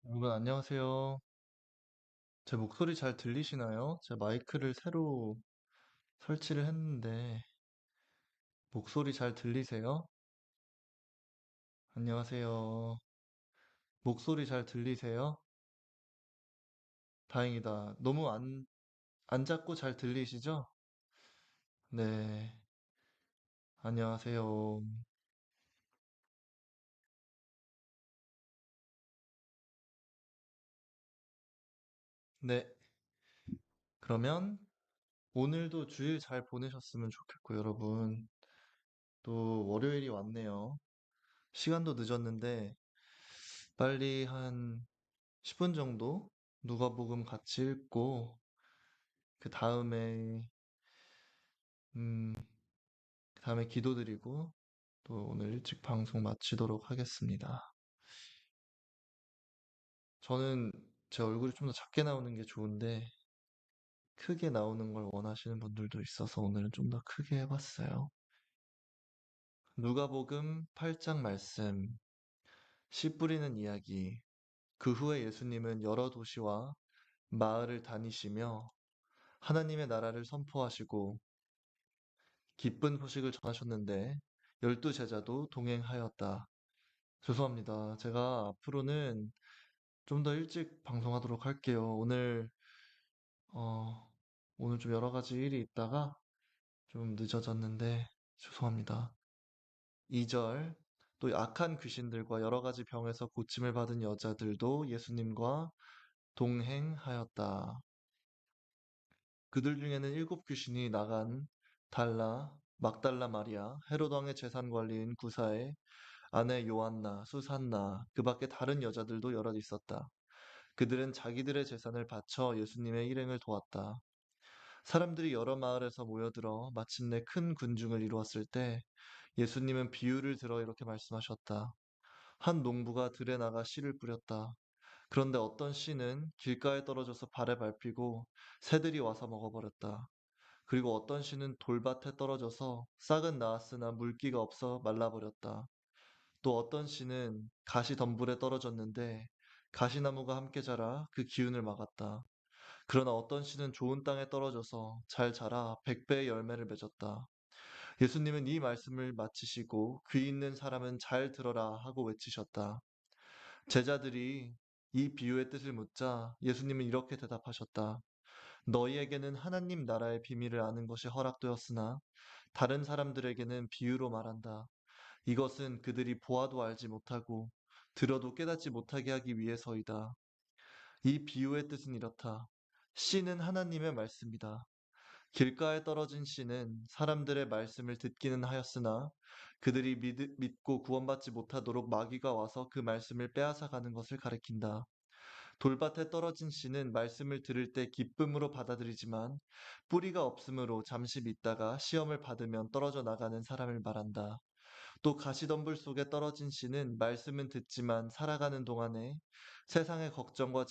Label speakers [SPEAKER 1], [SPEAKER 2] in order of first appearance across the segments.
[SPEAKER 1] 여러분, 안녕하세요. 제 목소리 잘 들리시나요? 제 마이크를 새로 설치를 했는데, 목소리 잘 들리세요? 안녕하세요. 목소리 잘 들리세요? 다행이다. 너무 안 작고 잘 들리시죠? 네. 안녕하세요. 네. 그러면 오늘도 주일 잘 보내셨으면 좋겠고, 여러분. 또 월요일이 왔네요. 시간도 늦었는데, 빨리 한 10분 정도 누가복음 같이 읽고, 그 다음에 음, 그다음에 기도드리고 또 오늘 일찍 방송 마치도록 하겠습니다. 저는 제 얼굴이 좀 더 작게 나오는 게 좋은데 크게 나오는 걸 원하시는 분들도 있어서 오늘은 좀 더 크게 해봤어요. 누가복음 8장 말씀, 씨 뿌리는 이야기. 그 후에 예수님은 여러 도시와 마을을 다니시며 하나님의 나라를 선포하시고 기쁜 소식을 전하셨는데 열두 제자도 동행하였다. 죄송합니다. 제가 앞으로는 좀 더 일찍 방송하도록 할게요. 어, 오늘 좀 여러 가지 일이 있다가 좀 늦어졌는데 죄송합니다. 2절, 또 악한 귀신들과 여러 가지 병에서 고침을 받은 여자들도 예수님과 동행하였다. 그들 중에는 일곱 귀신이 나간 막달라 마리아, 헤롯 왕의 재산 관리인 구사의 아내 요한나, 수산나, 그 밖에 다른 여자들도 여럿 있었다. 그들은 자기들의 재산을 바쳐 예수님의 일행을 도왔다. 사람들이 여러 마을에서 모여들어 마침내 큰 군중을 이루었을 때 예수님은 비유를 들어 이렇게 말씀하셨다. 한 농부가 들에 나가 씨를 뿌렸다. 그런데 어떤 씨는 길가에 떨어져서 발에 밟히고 새들이 와서 먹어버렸다. 그리고 어떤 씨는 돌밭에 떨어져서 싹은 나았으나 물기가 없어 말라버렸다. 또 어떤 씨는 가시 덤불에 떨어졌는데 가시나무가 함께 자라 그 기운을 막았다. 그러나 어떤 씨는 좋은 땅에 떨어져서 잘 자라 100배의 열매를 맺었다. 예수님은 이 말씀을 마치시고 귀 있는 사람은 잘 들어라 하고 외치셨다. 제자들이 이 비유의 뜻을 묻자 예수님은 이렇게 대답하셨다. 너희에게는 하나님 나라의 비밀을 아는 것이 허락되었으나 다른 사람들에게는 비유로 말한다. 이것은 그들이 보아도 알지 못하고 들어도 깨닫지 못하게 하기 위해서이다. 이 비유의 뜻은 이렇다. 씨는 하나님의 말씀이다. 길가에 떨어진 씨는 사람들의 말씀을 듣기는 하였으나 그들이 믿고 구원받지 못하도록 마귀가 와서 그 말씀을 빼앗아 가는 것을 가리킨다. 돌밭에 떨어진 씨는 말씀을 들을 때 기쁨으로 받아들이지만 뿌리가 없으므로 잠시 믿다가 시험을 받으면 떨어져 나가는 사람을 말한다. 또 가시덤불 속에 떨어진 씨는 말씀은 듣지만 살아가는 동안에 세상의 걱정과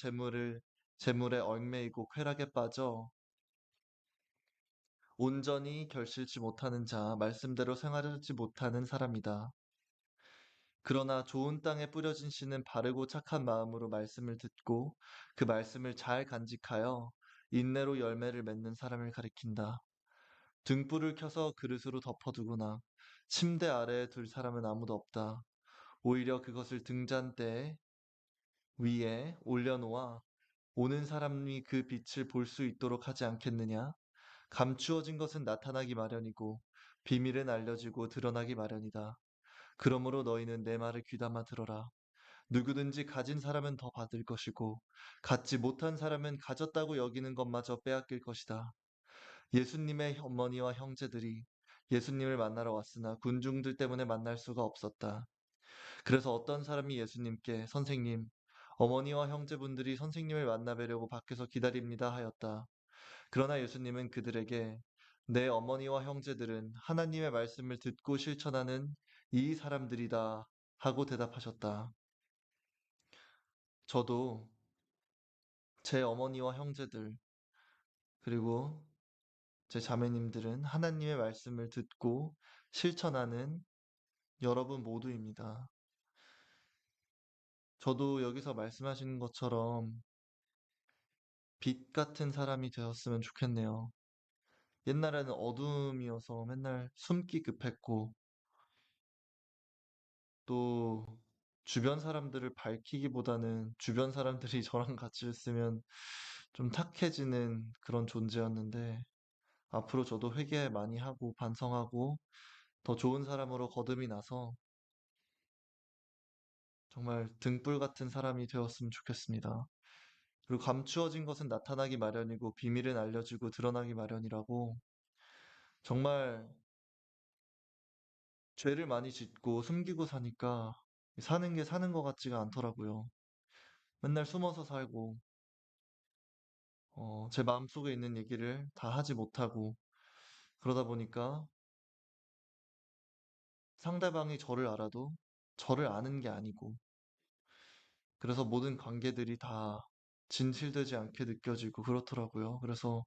[SPEAKER 1] 재물에 얽매이고 쾌락에 빠져 온전히 결실치 못하는 자, 말씀대로 생활하지 못하는 사람이다. 그러나 좋은 땅에 뿌려진 씨는 바르고 착한 마음으로 말씀을 듣고 그 말씀을 잘 간직하여 인내로 열매를 맺는 사람을 가리킨다. 등불을 켜서 그릇으로 덮어두거나 침대 아래에 둘 사람은 아무도 없다. 오히려 그것을 등잔대 위에 올려놓아 오는 사람이 그 빛을 볼 수 있도록 하지 않겠느냐? 감추어진 것은 나타나기 마련이고 비밀은 알려지고 드러나기 마련이다. 그러므로 너희는 내 말을 귀담아 들어라. 누구든지 가진 사람은 더 받을 것이고 갖지 못한 사람은 가졌다고 여기는 것마저 빼앗길 것이다. 예수님의 어머니와 형제들이 예수님을 만나러 왔으나 군중들 때문에 만날 수가 없었다. 그래서 어떤 사람이 예수님께 선생님, 어머니와 형제분들이 선생님을 만나뵈려고 밖에서 기다립니다 하였다. 그러나 예수님은 그들에게 내 어머니와 형제들은 하나님의 말씀을 듣고 실천하는 이 사람들이다 하고 대답하셨다. 저도 제 어머니와 형제들 그리고 제 자매님들은 하나님의 말씀을 듣고 실천하는 여러분 모두입니다. 저도 여기서 말씀하시는 것처럼 빛 같은 사람이 되었으면 좋겠네요. 옛날에는 어둠이어서 맨날 숨기 급했고, 또 주변 사람들을 밝히기보다는 주변 사람들이 저랑 같이 있으면 좀 탁해지는 그런 존재였는데, 앞으로 저도 회개 많이 하고 반성하고 더 좋은 사람으로 거듭이 나서 정말 등불 같은 사람이 되었으면 좋겠습니다. 그리고 감추어진 것은 나타나기 마련이고 비밀은 알려지고 드러나기 마련이라고 정말 죄를 많이 짓고 숨기고 사니까 사는 게 사는 것 같지가 않더라고요. 맨날 숨어서 살고, 제 마음속에 있는 얘기를 다 하지 못하고, 그러다 보니까 상대방이 저를 알아도 저를 아는 게 아니고, 그래서 모든 관계들이 다 진실되지 않게 느껴지고 그렇더라고요. 그래서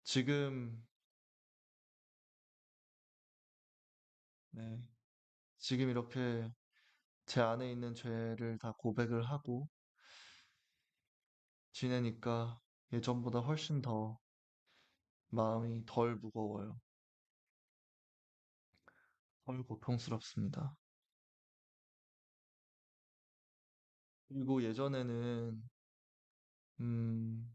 [SPEAKER 1] 지금, 네, 지금 이렇게 제 안에 있는 죄를 다 고백을 하고 지내니까 예전보다 훨씬 더 마음이 덜 무거워요. 덜 고통스럽습니다. 그리고 음,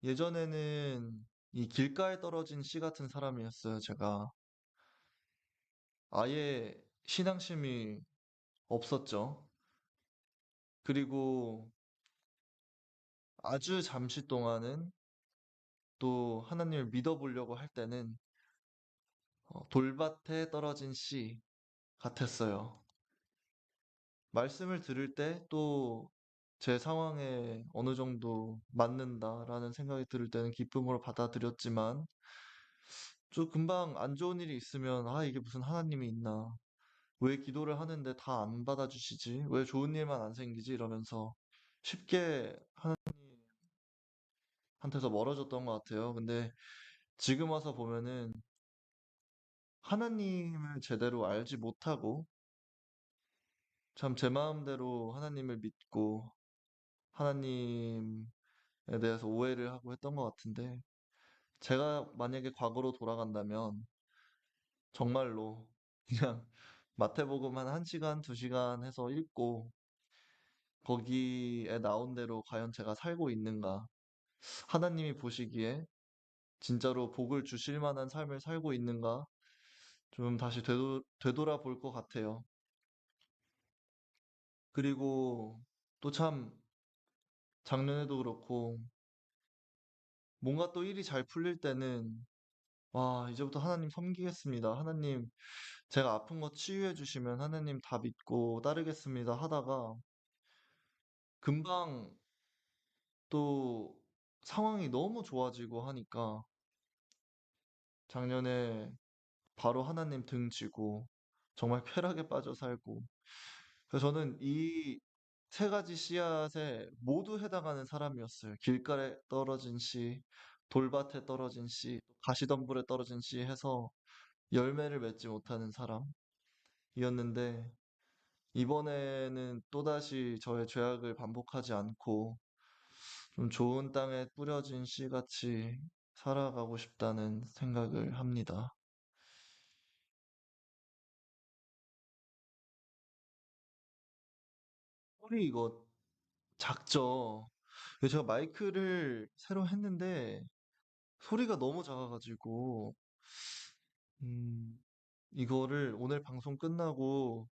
[SPEAKER 1] 예전에는 이 길가에 떨어진 씨 같은 사람이었어요, 제가. 아예 신앙심이 없었죠. 그리고 아주 잠시 동안은 또 하나님을 믿어보려고 할 때는 돌밭에 떨어진 씨 같았어요. 말씀을 들을 때 또 제 상황에 어느 정도 맞는다라는 생각이 들을 때는 기쁨으로 받아들였지만 좀 금방 안 좋은 일이 있으면 아, 이게 무슨 하나님이 있나? 왜 기도를 하는데 다 안 받아주시지? 왜 좋은 일만 안 생기지? 이러면서 쉽게 하나님한테서 멀어졌던 것 같아요. 근데 지금 와서 보면은 하나님을 제대로 알지 못하고 참 제 마음대로 하나님을 믿고 하나님에 대해서 오해를 하고 했던 것 같은데 제가 만약에 과거로 돌아간다면 정말로 그냥 마태복음 한 1시간, 2시간 해서 읽고 거기에 나온 대로 과연 제가 살고 있는가? 하나님이 보시기에 진짜로 복을 주실 만한 삶을 살고 있는가? 좀 다시 되돌아볼 것 같아요. 그리고 또 참 작년에도 그렇고 뭔가 또 일이 잘 풀릴 때는 와, 이제부터 하나님 섬기겠습니다. 하나님, 제가 아픈 거 치유해 주시면 하나님 다 믿고 따르겠습니다 하다가 금방 또 상황이 너무 좋아지고 하니까 작년에 바로 하나님 등 지고 정말 쾌락에 빠져 살고 그래서 저는 이 세 가지 씨앗에 모두 해당하는 사람이었어요. 길가에 떨어진 씨, 돌밭에 떨어진 씨, 가시덤불에 떨어진 씨 해서 열매를 맺지 못하는 사람이었는데 이번에는 또다시 저의 죄악을 반복하지 않고 좀 좋은 땅에 뿌려진 씨같이 살아가고 싶다는 생각을 합니다. 소리 이거 작죠? 제가 마이크를 새로 했는데 소리가 너무 작아가지고 음, 이거를 오늘 방송 끝나고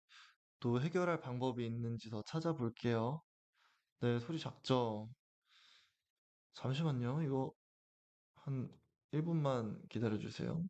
[SPEAKER 1] 또 해결할 방법이 있는지 더 찾아볼게요. 네, 소리 작죠? 잠시만요. 이거 한 1분만 기다려주세요.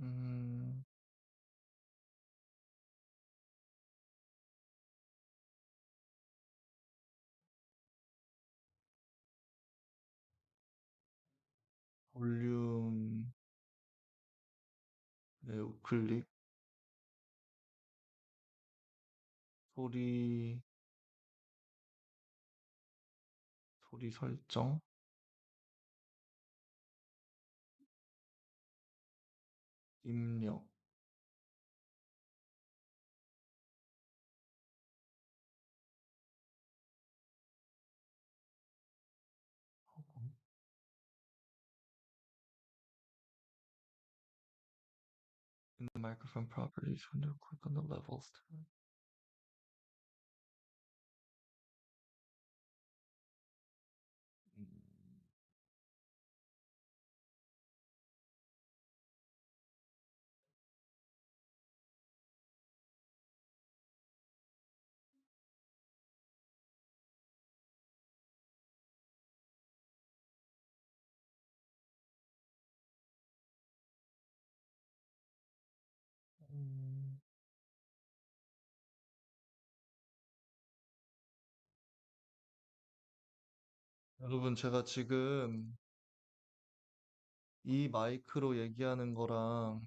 [SPEAKER 1] 음, 볼륨, 네, 우클릭, 소리, 소리 설정, 입력, in the microphone properties when you click on the levels. 음, 여러분, 제가 지금 이 마이크로 얘기하는 거랑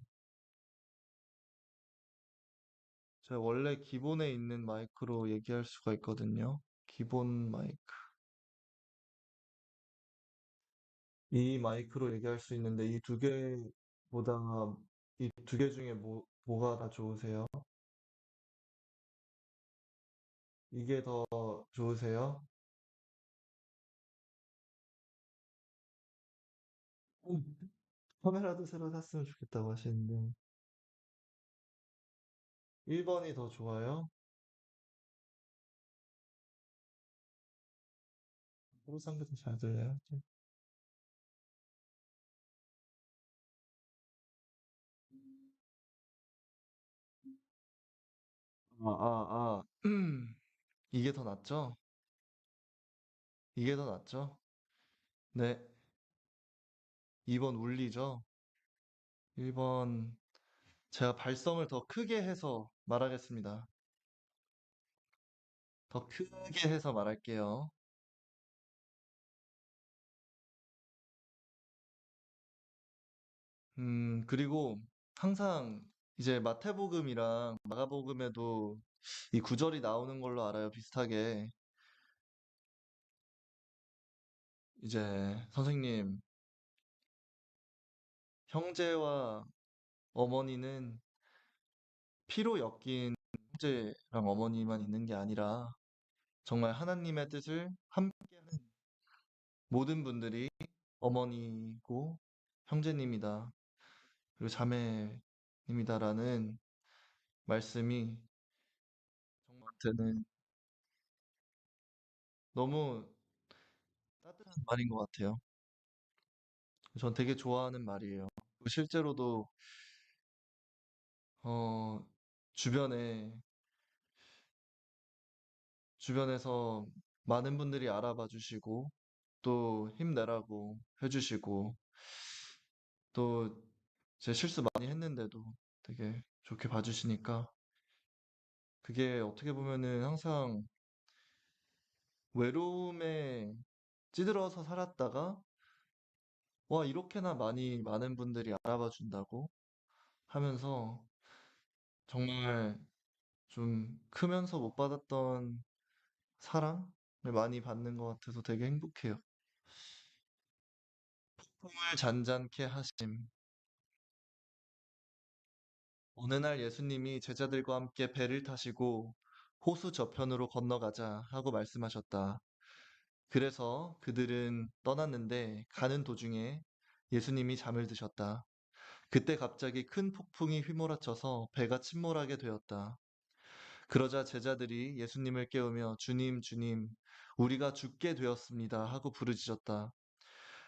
[SPEAKER 1] 제가 원래 기본에 있는 마이크로 얘기할 수가 있거든요. 기본 마이크. 이 마이크로 얘기할 수 있는데 이 두 개보다 이 두 개 중에 뭐가 더 좋으세요? 이게 더 좋으세요? 음, 카메라도 새로 샀으면 좋겠다고 하시는데 1번이 더 좋아요? 새로 산 게 더 잘 들려요? 이게 더 낫죠? 이게 더 낫죠? 네, 2번 울리죠? 1번 제가 발성을 더 크게 해서 말하겠습니다. 더 크게 해서 말할게요. 그리고 항상 이제 마태복음이랑 마가복음에도 이 구절이 나오는 걸로 알아요. 비슷하게. 이제 선생님, 형제와 어머니는 피로 엮인 형제랑 어머니만 있는 게 아니라 정말 하나님의 뜻을 함께하는 모든 분들이 어머니고 형제님이다. 그리고 자매님이다라는 말씀이 정말 저한테는 너무 따뜻한 말인 것 같아요. 전 되게 좋아하는 말이에요. 그리고 실제로도 어, 주변에 주변에서 많은 분들이 알아봐 주시고 또 힘내라고 해주시고 또 제 실수 많이 했는데도 되게 좋게 봐주시니까 그게 어떻게 보면은 항상 외로움에 찌들어서 살았다가 와, 이렇게나 많은 분들이 알아봐 준다고 하면서 정말 좀 크면서 못 받았던 사랑을 많이 받는 것 같아서 되게 행복해요. 꿈을 잔잔케 하심. 어느 날 예수님이 제자들과 함께 배를 타시고 호수 저편으로 건너가자 하고 말씀하셨다. 그래서 그들은 떠났는데 가는 도중에 예수님이 잠을 드셨다. 그때 갑자기 큰 폭풍이 휘몰아쳐서 배가 침몰하게 되었다. 그러자 제자들이 예수님을 깨우며 주님, 주님, 우리가 죽게 되었습니다 하고 부르짖었다.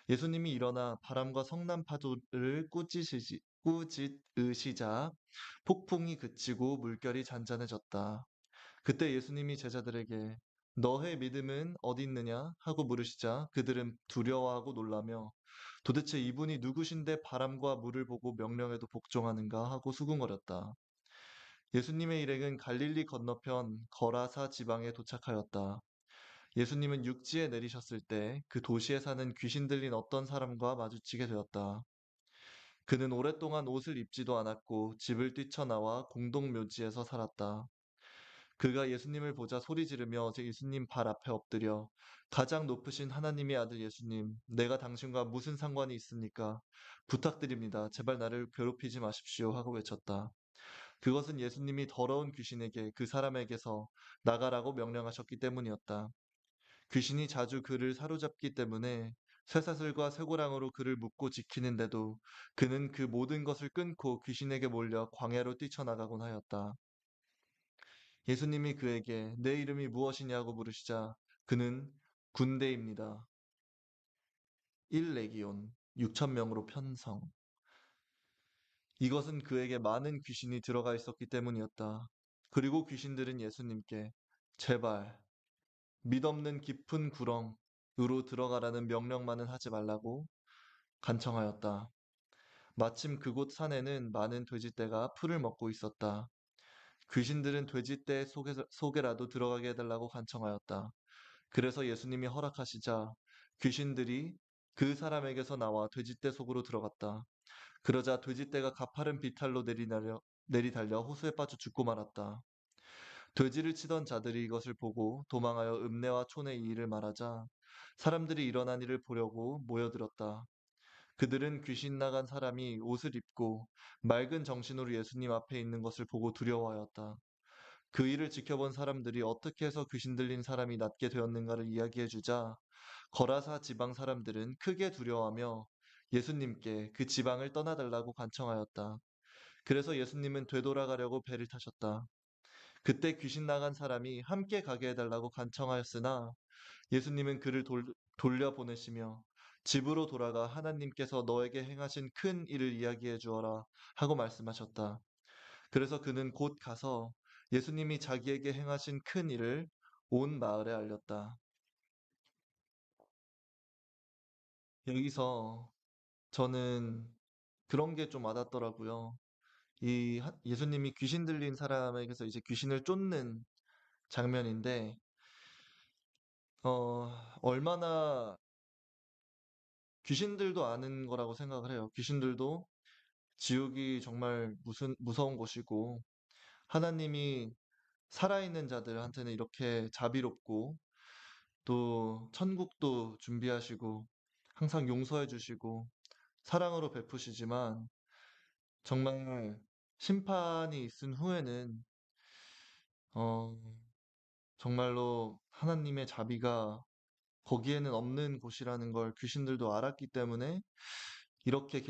[SPEAKER 1] 예수님이 일어나 바람과 성난 파도를 꾸짖으시자 폭풍이 그치고 물결이 잔잔해졌다. 그때 예수님이 제자들에게 너의 믿음은 어디 있느냐? 하고 물으시자 그들은 두려워하고 놀라며 도대체 이분이 누구신데 바람과 물을 보고 명령해도 복종하는가 하고 수군거렸다. 예수님의 일행은 갈릴리 건너편 거라사 지방에 도착하였다. 예수님은 육지에 내리셨을 때 그 도시에 사는 귀신 들린 어떤 사람과 마주치게 되었다. 그는 오랫동안 옷을 입지도 않았고 집을 뛰쳐나와 공동묘지에서 살았다. 그가 예수님을 보자 소리 지르며 예수님 발 앞에 엎드려 가장 높으신 하나님의 아들 예수님, 내가 당신과 무슨 상관이 있습니까? 부탁드립니다. 제발 나를 괴롭히지 마십시오. 하고 외쳤다. 그것은 예수님이 더러운 귀신에게 그 사람에게서 나가라고 명령하셨기 때문이었다. 귀신이 자주 그를 사로잡기 때문에 쇠사슬과 쇠고랑으로 그를 묶고 지키는데도 그는 그 모든 것을 끊고 귀신에게 몰려 광야로 뛰쳐나가곤 하였다. 예수님이 그에게 내 이름이 무엇이냐고 물으시자 그는 군대입니다. 1레기온 6천 명으로 편성. 이것은 그에게 많은 귀신이 들어가 있었기 때문이었다. 그리고 귀신들은 예수님께 제발 믿없는 깊은 구렁으로 들어가라는 명령만은 하지 말라고 간청하였다. 마침 그곳 산에는 많은 돼지떼가 풀을 먹고 있었다. 귀신들은 돼지떼 속에라도 들어가게 해달라고 간청하였다. 그래서 예수님이 허락하시자 귀신들이 그 사람에게서 나와 돼지떼 속으로 들어갔다. 그러자 돼지떼가 가파른 비탈로 내리달려 호수에 빠져 죽고 말았다. 돼지를 치던 자들이 이것을 보고 도망하여 읍내와 촌에 이 일을 말하자 사람들이 일어난 일을 보려고 모여들었다. 그들은 귀신 나간 사람이 옷을 입고 맑은 정신으로 예수님 앞에 있는 것을 보고 두려워하였다. 그 일을 지켜본 사람들이 어떻게 해서 귀신 들린 사람이 낫게 되었는가를 이야기해 주자 거라사 지방 사람들은 크게 두려워하며 예수님께 그 지방을 떠나달라고 간청하였다. 그래서 예수님은 되돌아가려고 배를 타셨다. 그때 귀신 나간 사람이 함께 가게 해달라고 간청하였으나 예수님은 그를 돌려보내시며 집으로 돌아가 하나님께서 너에게 행하신 큰 일을 이야기해 주어라 하고 말씀하셨다. 그래서 그는 곧 가서 예수님이 자기에게 행하신 큰 일을 온 마을에 알렸다. 여기서 저는 그런 게 좀 와닿더라고요. 예수님이 귀신 들린 사람에게서 이제 귀신을 쫓는 장면인데, 얼마나 귀신들도 아는 거라고 생각을 해요. 귀신들도 지옥이 정말 무서운 곳이고, 하나님이 살아있는 자들한테는 이렇게 자비롭고, 또 천국도 준비하시고, 항상 용서해 주시고, 사랑으로 베푸시지만, 정말 심판이 있은 후에는, 어, 정말로 하나님의 자비가 거기에는 없는 곳이라는 걸 귀신들도 알았기 때문에 이렇게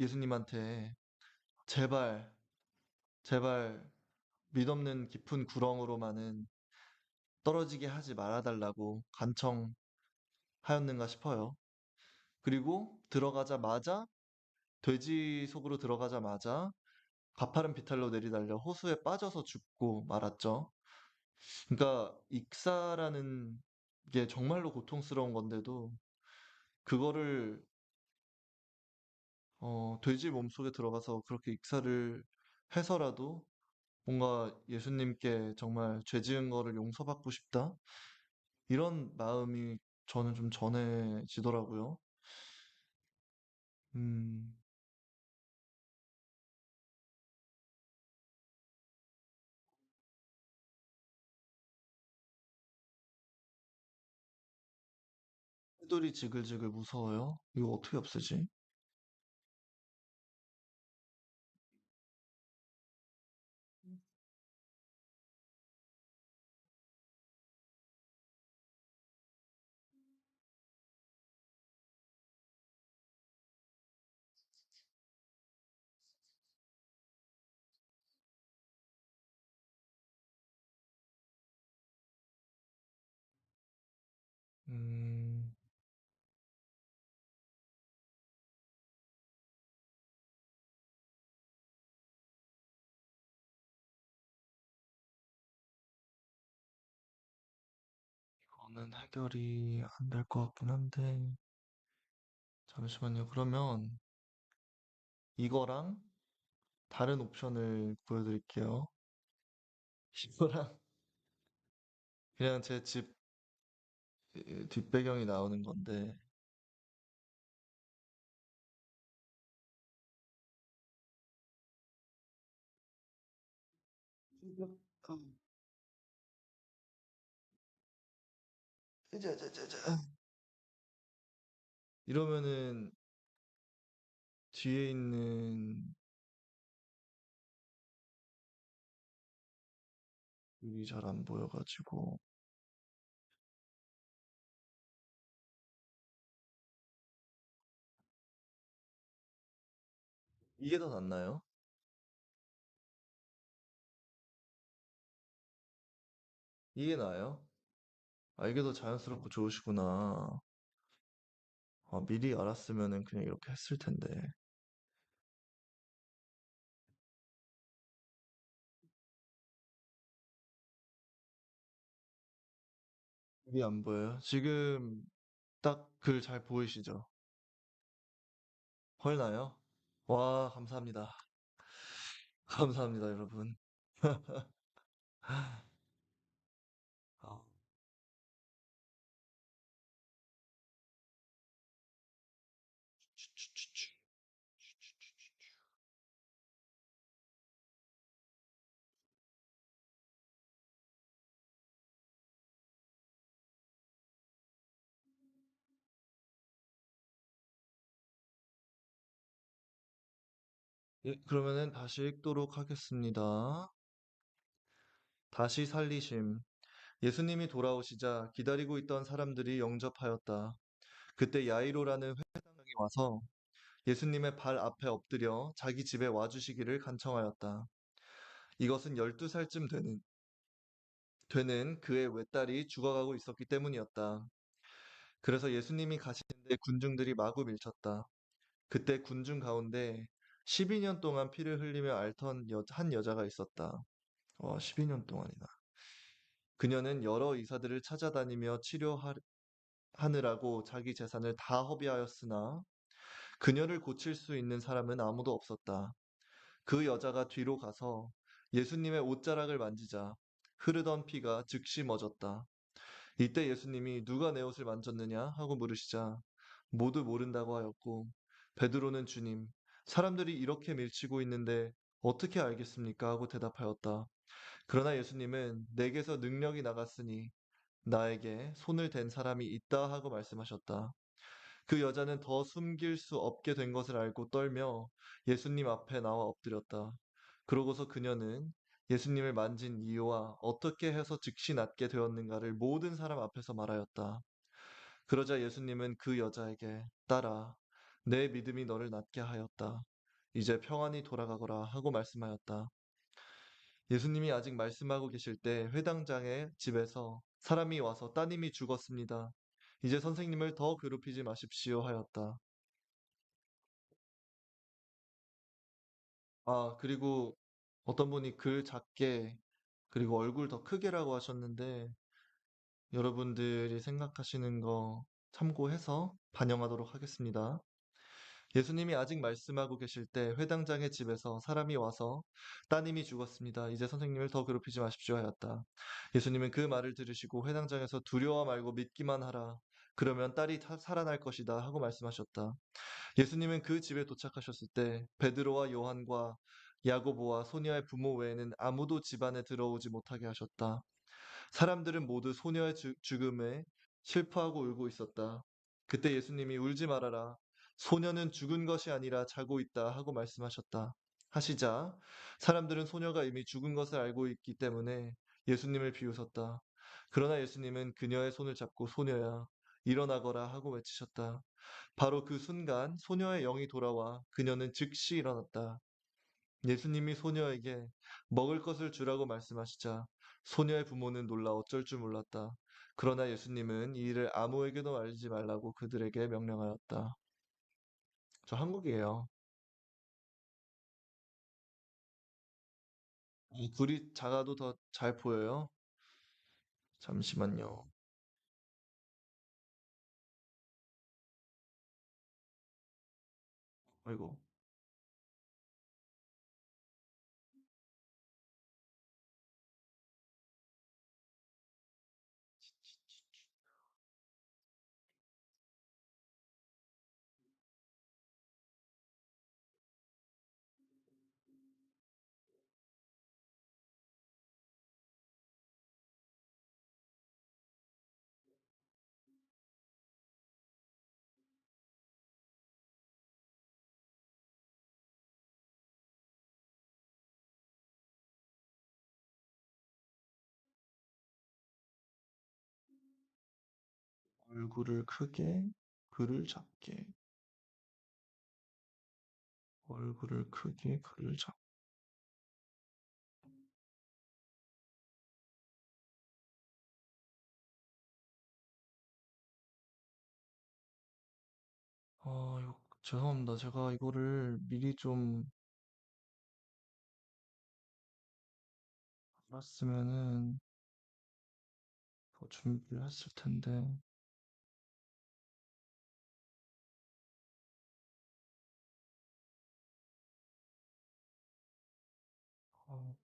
[SPEAKER 1] 예수님한테 제발, 제발 믿없는 깊은 구렁으로만은 떨어지게 하지 말아달라고 간청하였는가 싶어요. 그리고 돼지 속으로 들어가자마자 가파른 비탈로 내리달려 호수에 빠져서 죽고 말았죠. 그러니까 익사라는 게 정말로 고통스러운 건데도 그거를 돼지 몸속에 들어가서 그렇게 익사를 해서라도 뭔가 예수님께 정말 죄 지은 거를 용서받고 싶다? 이런 마음이 저는 좀 전해지더라고요. 음, 해돌이 지글지글 무서워요? 이거 어떻게 없애지? 음, 이거는 해결이 안 될 것 같긴 한데, 잠시만요. 그러면 이거랑 다른 옵션을 보여드릴게요. 이거랑 그냥 제 집 뒷배경이 나오는 건데, 이러면은 뒤에 있는 글이 잘 안 보여가지고, 이게 더 낫나요? 이게 나아요? 아, 이게 더 자연스럽고 좋으시구나. 아, 미리 알았으면은 그냥 이렇게 했을 텐데. 이게 안 보여요? 지금 딱 글 잘 보이시죠? 헐나요? 와, 감사합니다. 감사합니다, 여러분. 아, 예, 그러면은 다시 읽도록 하겠습니다. 다시 살리심. 예수님이 돌아오시자 기다리고 있던 사람들이 영접하였다. 그때 야이로라는 회당장이 와서 예수님의 발 앞에 엎드려 자기 집에 와주시기를 간청하였다. 이것은 12살쯤 되는 그의 외딸이 죽어가고 있었기 때문이었다. 그래서 예수님이 가시는데 군중들이 마구 밀쳤다. 그때 군중 가운데 12년 동안 피를 흘리며 앓던 한 여자가 있었다. 12년 동안이나. 그녀는 여러 의사들을 찾아다니며 치료하느라고 자기 재산을 다 허비하였으나 그녀를 고칠 수 있는 사람은 아무도 없었다. 그 여자가 뒤로 가서 예수님의 옷자락을 만지자 흐르던 피가 즉시 멎었다. 이때 예수님이 누가 내 옷을 만졌느냐 하고 물으시자 모두 모른다고 하였고 베드로는 주님, 사람들이 이렇게 밀치고 있는데 어떻게 알겠습니까? 하고 대답하였다. 그러나 예수님은 내게서 능력이 나갔으니 나에게 손을 댄 사람이 있다 하고 말씀하셨다. 그 여자는 더 숨길 수 없게 된 것을 알고 떨며 예수님 앞에 나와 엎드렸다. 그러고서 그녀는 예수님을 만진 이유와 어떻게 해서 즉시 낫게 되었는가를 모든 사람 앞에서 말하였다. 그러자 예수님은 그 여자에게 딸아, 내 믿음이 너를 낫게 하였다. 이제 평안히 돌아가거라 하고 말씀하였다. 예수님이 아직 말씀하고 계실 때 회당장의 집에서 사람이 와서 따님이 죽었습니다. 이제 선생님을 더 괴롭히지 마십시오 하였다. 아, 그리고 어떤 분이 글 작게 그리고 얼굴 더 크게라고 하셨는데 여러분들이 생각하시는 거 참고해서 반영하도록 하겠습니다. 예수님이 아직 말씀하고 계실 때 회당장의 집에서 사람이 와서 따님이 죽었습니다. 이제 선생님을 더 괴롭히지 마십시오 하였다. 예수님은 그 말을 들으시고 회당장에서 두려워 말고 믿기만 하라. 그러면 딸이 살아날 것이다 하고 말씀하셨다. 예수님은 그 집에 도착하셨을 때 베드로와 요한과 야고보와 소녀의 부모 외에는 아무도 집 안에 들어오지 못하게 하셨다. 사람들은 모두 소녀의 죽음에 슬퍼하고 울고 있었다. 그때 예수님이 울지 말아라. 소녀는 죽은 것이 아니라 자고 있다 하고 말씀하셨다. 하시자 사람들은 소녀가 이미 죽은 것을 알고 있기 때문에 예수님을 비웃었다. 그러나 예수님은 그녀의 손을 잡고 소녀야, 일어나거라 하고 외치셨다. 바로 그 순간 소녀의 영이 돌아와 그녀는 즉시 일어났다. 예수님이 소녀에게 먹을 것을 주라고 말씀하시자 소녀의 부모는 놀라 어쩔 줄 몰랐다. 그러나 예수님은 이 일을 아무에게도 알리지 말라고 그들에게 명령하였다. 저 한국이에요. 이 글이 작아도 더 잘 보여요? 잠시만요. 아이고. 얼굴을 크게, 글을 작게. 얼굴을 크게, 글을 작게. 이거 죄송합니다. 제가 이거를 미리 좀 알았으면은 더 준비를 했을 텐데. 어,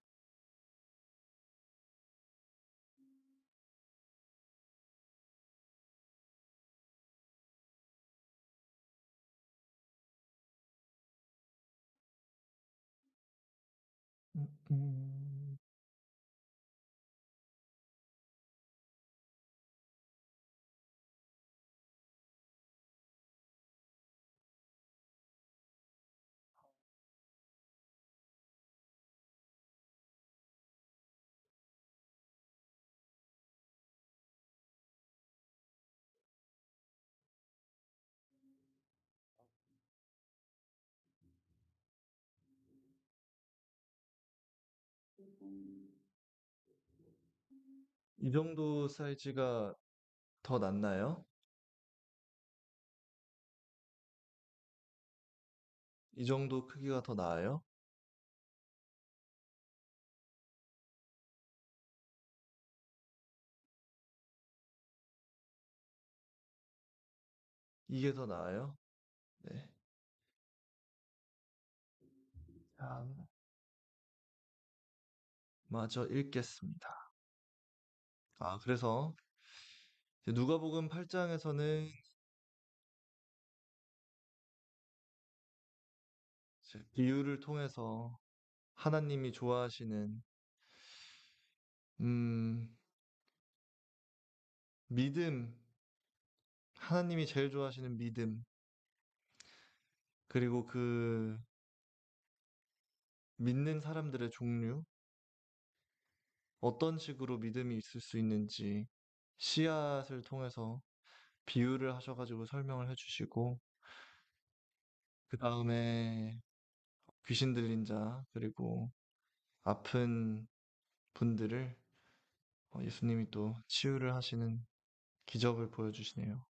[SPEAKER 1] 음, 음, 이 정도 사이즈가 더 낫나요? 이 정도 크기가 더 나아요? 이게 더 나아요? 네. 자, 마저 읽겠습니다. 그래서 이제 누가복음 8장에서는 비유를 통해서 하나님이 좋아하시는 음, 믿음, 하나님이 제일 좋아하시는 믿음, 그리고 그 믿는 사람들의 종류, 어떤 식으로 믿음이 있을 수 있는지 씨앗을 통해서 비유를 하셔가지고 설명을 해주시고, 그 다음에 귀신 들린 자, 그리고 아픈 분들을 예수님이 또 치유를 하시는 기적을 보여주시네요.